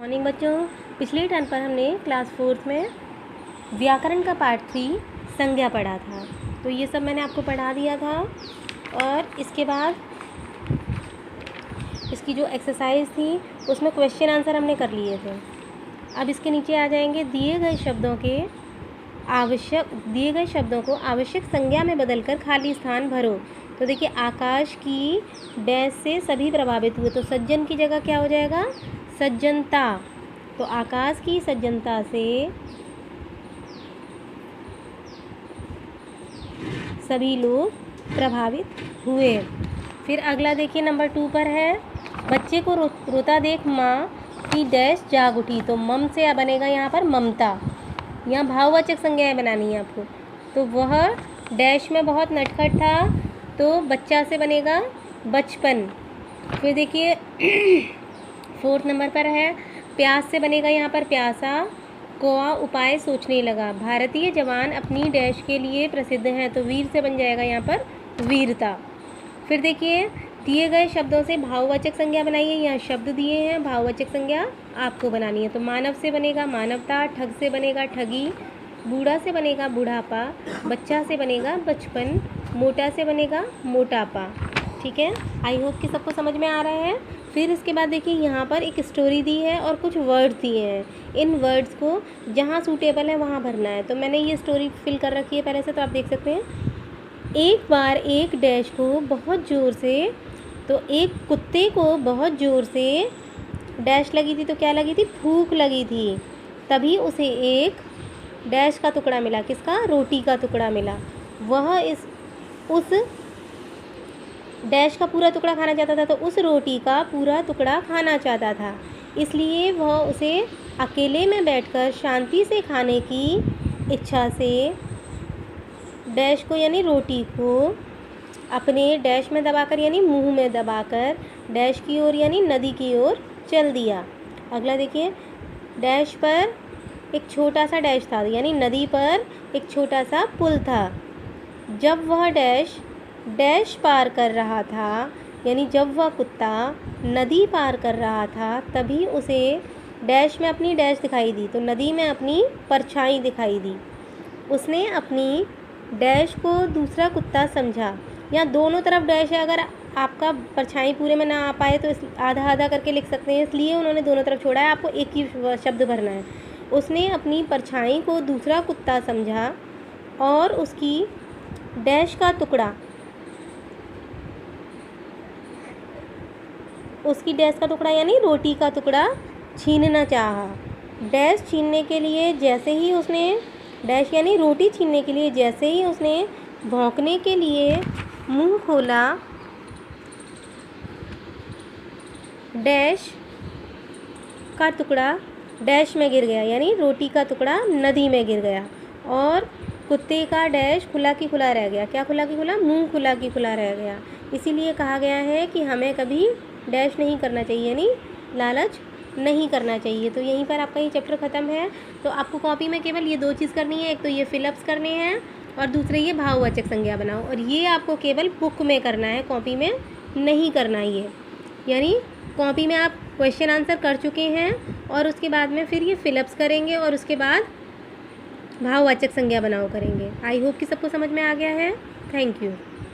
Morning बच्चों, पिछले term पर हमने क्लास 4th में व्याकरण का पार्ट 3 संज्ञा पढ़ा था। तो ये सब मैंने आपको पढ़ा दिया था और इसके बाद इसकी जो एक्सरसाइज थी उसमें क्वेश्चन आंसर हमने कर लिए थे। अब इसके नीचे आ जाएंगे दिए गए शब्दों को आवश्यक संज्ञा में बदलकर खाली स्थान भरो। तो देखिए, आकाश की डैश से सभी प्रभावित हुए, तो सज्जन की जगह क्या हो जाएगा, सज्जनता। तो आकाश की सज्जनता से सभी लोग प्रभावित हुए। फिर अगला देखिए, नंबर 2 पर है, बच्चे को रोता देख माँ की डैश जाग उठी। तो मम से बनेगा यहाँ पर ममता। यहाँ भाववाचक संज्ञाएं बनानी है आपको। तो वह डैश में बहुत नटखट था, तो बच्चा से बनेगा बचपन। फिर देखिए 4th नंबर पर है, प्यास से बनेगा यहाँ पर प्यासा। कौआ उपाय सोचने लगा। भारतीय जवान अपनी डैश के लिए प्रसिद्ध हैं, तो वीर से बन जाएगा यहाँ पर वीरता। फिर देखिए, दिए गए शब्दों से भाववाचक संज्ञा बनाइए। यहाँ शब्द दिए हैं, भाववाचक संज्ञा आपको बनानी है। तो मानव से बनेगा मानवता, ठग से बनेगा ठगी, बूढ़ा से बनेगा बुढ़ापा, बच्चा से बनेगा बचपन, मोटा से बनेगा मोटापा। ठीक है, आई होप कि सबको समझ में आ रहा है। फिर इसके बाद देखिए, यहाँ पर एक स्टोरी दी है और कुछ वर्ड्स दिए हैं। इन वर्ड्स को जहाँ सूटेबल है वहाँ भरना है। तो मैंने ये स्टोरी फिल कर रखी है पहले से, तो आप देख सकते हैं। एक बार एक डैश को बहुत ज़ोर से, तो एक कुत्ते को बहुत ज़ोर से डैश लगी थी। तो क्या लगी थी, भूख लगी थी। तभी उसे एक डैश का टुकड़ा मिला। किसका, रोटी का टुकड़ा मिला। वह उस डैश का पूरा टुकड़ा खाना चाहता था, तो उस रोटी का पूरा टुकड़ा खाना चाहता था। इसलिए वह उसे अकेले में बैठकर शांति से खाने की इच्छा से डैश को यानी रोटी को अपने डैश में दबाकर यानी मुंह में दबाकर डैश की ओर यानी नदी की ओर चल दिया। अगला देखिए, डैश पर एक छोटा सा डैश था, यानी नदी पर एक छोटा सा पुल था। जब वह डैश पार कर रहा था, यानी जब वह कुत्ता नदी पार कर रहा था, तभी उसे डैश में अपनी डैश दिखाई दी। तो नदी में अपनी परछाई दिखाई दी। उसने अपनी डैश को दूसरा कुत्ता समझा। यहाँ दोनों तरफ डैश है, अगर आपका परछाई पूरे में ना आ पाए तो आधा आधा करके लिख सकते हैं, इसलिए उन्होंने दोनों तरफ छोड़ा है। आपको एक ही शब्द भरना है। उसने अपनी परछाई को दूसरा कुत्ता समझा और उसकी डैश का टुकड़ा यानी रोटी का टुकड़ा छीनना चाहा। डैश छीनने के लिए जैसे ही उसने डैश यानी रोटी छीनने के लिए जैसे ही उसने भौंकने के लिए मुंह खोला, डैश का टुकड़ा डैश में गिर गया, यानी रोटी का टुकड़ा नदी में गिर गया और कुत्ते का डैश खुला की खुला रह गया। क्या खुला की खुला, मुंह खुला की खुला रह गया। इसीलिए कहा गया है कि हमें कभी डैश नहीं करना चाहिए, यानी लालच नहीं करना चाहिए। तो यहीं पर आपका ये चैप्टर ख़त्म है। तो आपको कॉपी में केवल ये 2 चीज़ करनी है, एक तो ये फिलअप्स करने हैं और दूसरे ये भाववाचक संज्ञा बनाओ। और ये आपको केवल बुक में करना है, कॉपी में नहीं करना ये। यानी कॉपी में आप क्वेश्चन आंसर कर चुके हैं और उसके बाद में फिर ये फिलअप्स करेंगे और उसके बाद भाववाचक संज्ञा बनाओ करेंगे। आई होप कि सबको समझ में आ गया है। Thank you.